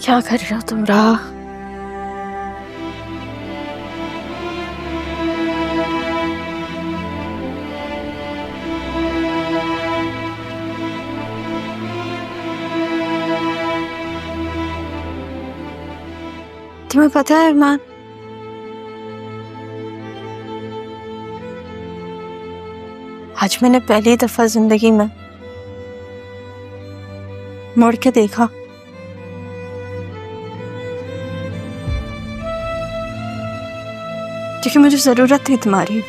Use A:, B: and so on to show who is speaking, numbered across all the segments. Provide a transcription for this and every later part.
A: क्या कर रहे हो तुम राह? तुम्हें पता है अरमान, आज मैंने पहली दफा जिंदगी में मुड़ के देखा। क्योंकि मुझे जरूरत थी तुम्हारी।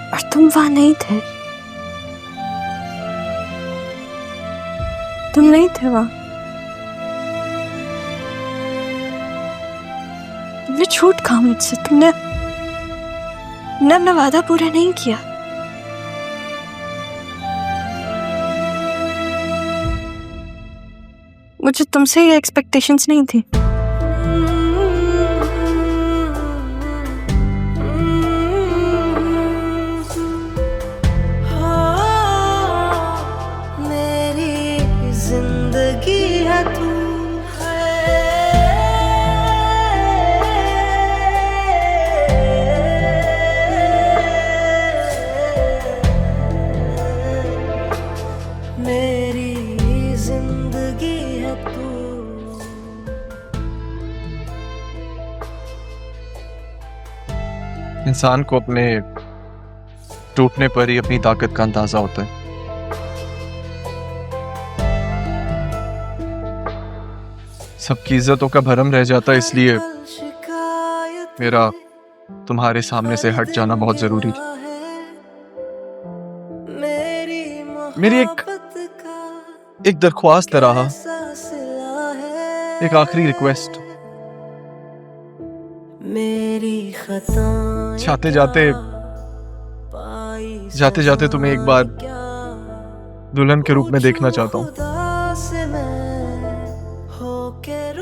A: और तुम वहां नहीं थे। तुम नहीं थे वहां। तुमने झूठ कहा मुझसे। तुमने अपना वादा पूरा नहीं किया। मुझे तुमसे ये एक्सपेक्टेशंस नहीं थी।
B: मेरी जिंदगी है तू। मेरी जिंदगी है तू।
C: इंसान को अपने टूटने पर ही अपनी ताकत का अंदाजा होता है। सबकी इज्जतों का भरम रह जाता है, इसलिए मेरा तुम्हारे सामने से हट जाना बहुत जरूरी था। मेरी एक दरख्वास्त है राहा, एक आखिरी रिक्वेस्ट। जाते जाते तुम्हें एक बार दुल्हन के रूप में देखना चाहता हूँ।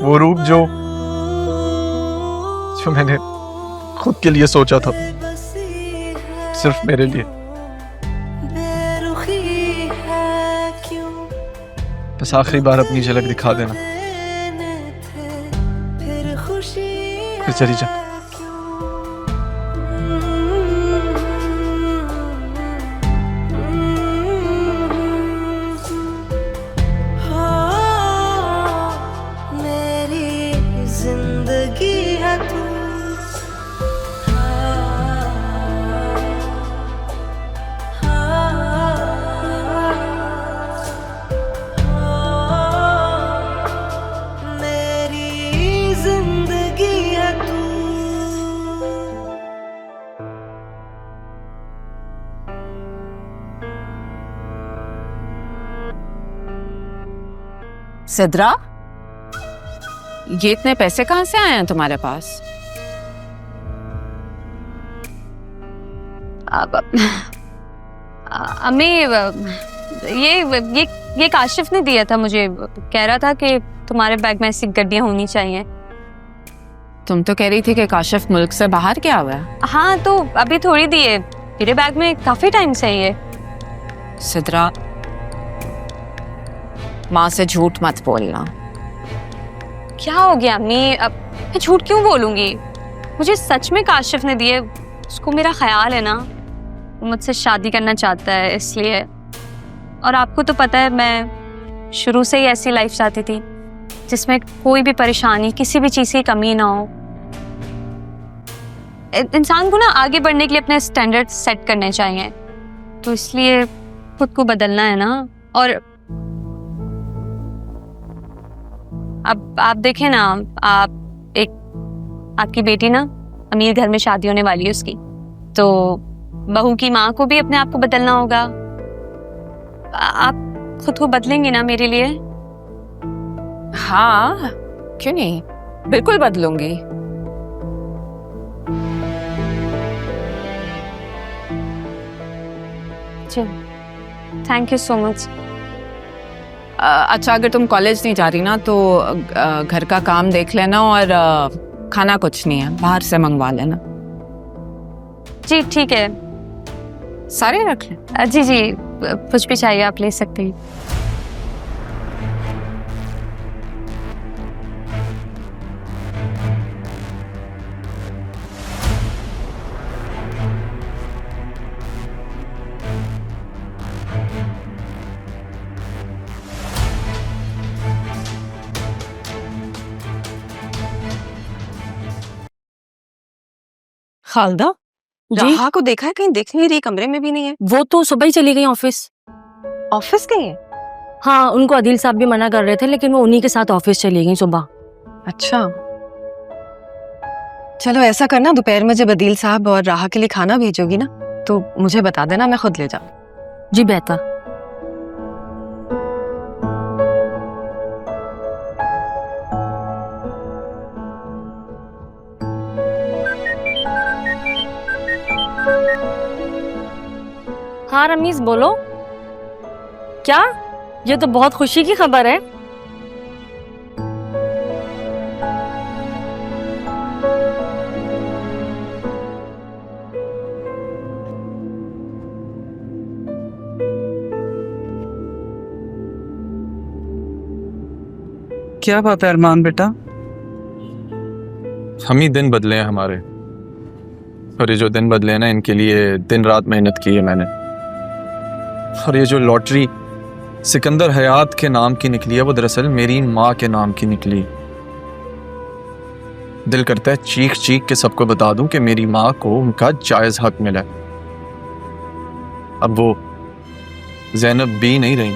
C: वो रूप जो मैंने खुद के लिए सोचा था, सिर्फ मेरे लिए। बस आखिरी बार अपनी झलक दिखा देना, फिर चली जा।
B: जिंदगी है तू। मेरी जिंदगी है तू।
D: सिद्रा, ये इतने पैसे कहाँ से आए हैं तुम्हारे पास?
A: अम्मी, ये काशिफ ने दिया था मुझे। कह रहा था कि तुम्हारे बैग में ऐसी गड्डियां होनी चाहिए।
D: तुम तो कह रही थी कि काशिफ मुल्क से बाहर गया हुआ है।
A: हाँ, तो अभी थोड़ी दी है। मेरे बैग में काफी टाइम से ही है।
D: सिद्रा, माँ से झूठ मत बोलना।
A: क्या हो गया अम्मी? अब मैं झूठ क्यों बोलूंगी? मुझे सच में काशिफ ने दिए। उसको मेरा ख्याल है ना, वो मुझसे शादी करना चाहता है, इसलिए। और आपको तो पता है, मैं शुरू से ही ऐसी लाइफ चाहती थी जिसमें कोई भी परेशानी, किसी भी चीज़ की कमी ना हो। इंसान को ना आगे बढ़ने के लिए अपने स्टैंडर्ड सेट करने चाहिए, तो इसलिए खुद को बदलना है ना। और अब आप देखें ना, आपकी बेटी ना अमीर घर में शादी होने वाली है उसकी, तो बहू की माँ को भी अपने आप को बदलना होगा। आप खुद को बदलेंगे ना मेरे लिए?
D: हाँ, क्यों नहीं, बिल्कुल बदलूंगी।
A: Thank you so much.
D: अच्छा, अगर तुम कॉलेज नहीं जा रही ना तो घर का काम देख लेना, और खाना कुछ नहीं है, बाहर से मंगवा लेना।
A: जी ठीक है।
D: सारे रख लें?
A: जी जी, कुछ भी चाहिए आप ले सकते हैं।
E: खालदा,
F: जी?
E: राहा को देखा है? कहीं दिख नहीं रही, कमरे में भी नहीं है।
F: वो तो सुबह ही चली गई ऑफिस।
E: ऑफिस गई है?
F: हाँ, उनको आदिल साहब भी मना कर रहे थे, लेकिन वो उन्हीं के साथ ऑफिस चली गई सुबह।
E: अच्छा, चलो ऐसा करना, दोपहर में जब अदील साहब और राहा के लिए खाना भेजोगी ना, तो मुझे बता देना, मैं खुद ले जाऊँ।
F: जी बेहतर। हाँ रमीज, बोलो। क्या? ये तो बहुत खुशी की खबर है।
G: क्या बात है अरमान बेटा?
C: हम ही दिन बदले हैं हमारे, और ये जो दिन बदले हैं ना, इनके लिए दिन रात मेहनत की है मैंने। और ये जो लॉटरी सिकंदर हयात के नाम की निकली है, वो दरअसल मेरी माँ के नाम की निकली। दिल करता है चीख चीख के सबको बता दूं कि मेरी माँ को उनका जायज हक मिला है। अब वो जैनब बी नहीं रही,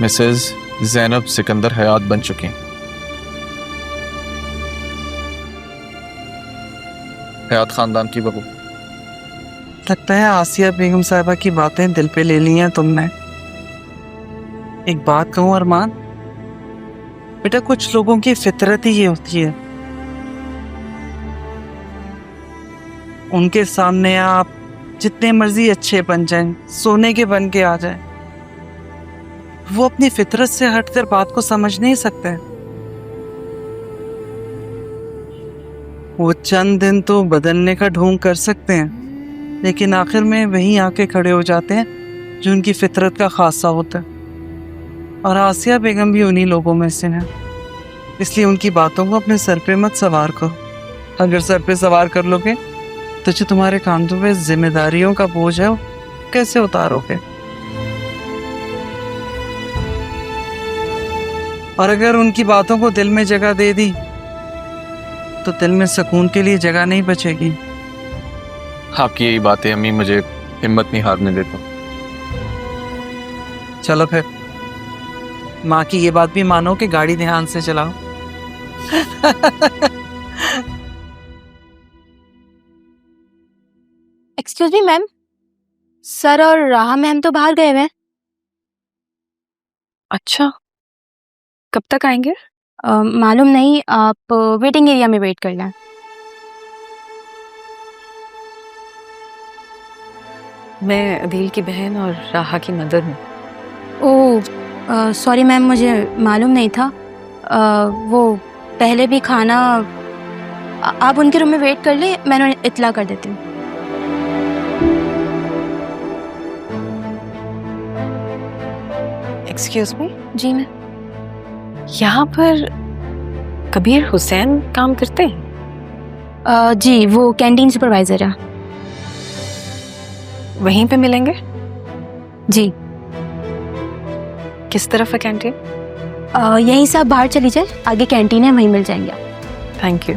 C: मिसेस जैनब सिकंदर हयात बन चुकी हैं। हयात खानदान की बहू।
G: लगता है आसिया बेगम साहिबा की बातें दिल पे ले ली हैं तुमने। एक बात कहूँ अरमान बेटा, कुछ लोगों की फितरत ही ये होती है, उनके सामने आप जितने मर्जी अच्छे बन जाएं, सोने के बन के आ जाएं, वो अपनी फितरत से हटकर बात को समझ नहीं सकते। वो चंद दिन तो बदलने का ढोंग कर सकते हैं, लेकिन आखिर में वहीं आके खड़े हो जाते हैं जो उनकी फितरत का खासा होता है। और आसिया बेगम भी उन्हीं लोगों में से हैं, इसलिए उनकी बातों को अपने सर पे मत सवार करो। अगर सर पे सवार कर लोगे तो जो तुम्हारे कांधों पे जिम्मेदारियों का बोझ है वो कैसे उतारोगे? और अगर उनकी बातों को दिल में जगह दे दी तो दिल में सुकून के लिए जगह नहीं बचेगी।
C: आपकी यही बातें अम्मी मुझे हिम्मत नहीं हारने देता।
G: चलो फिर माँ की ये बात भी मानो कि गाड़ी ध्यान से चलाओ।
F: एक्सक्यूज मी मैम, सर और राहा मैम तो बाहर गए हुए हैं।
E: अच्छा, कब तक आएंगे?
F: मालूम नहीं, आप वेटिंग एरिया में वेट कर लें।
E: मैं अदील की बहन और राहा की मदर हूँ।
F: ओह सॉरी मैम, मुझे मालूम नहीं था। वो पहले भी खाना आप उनके रूम में वेट कर लें, मैं उन्हें इत्तला कर देती हूँ।
E: एक्सक्यूज मी,
F: जी मैं।
E: यहाँ पर कबीर हुसैन काम करते हैं?
F: जी, वो कैंटीन सुपरवाइजर है।
E: वहीं पे मिलेंगे?
F: जी।
E: किस तरफ है कैंटीन?
F: यहीं से आप बाहर चली जाए, आगे कैंटीन है, वहीं मिल जाएंगे आप।
E: Thank you.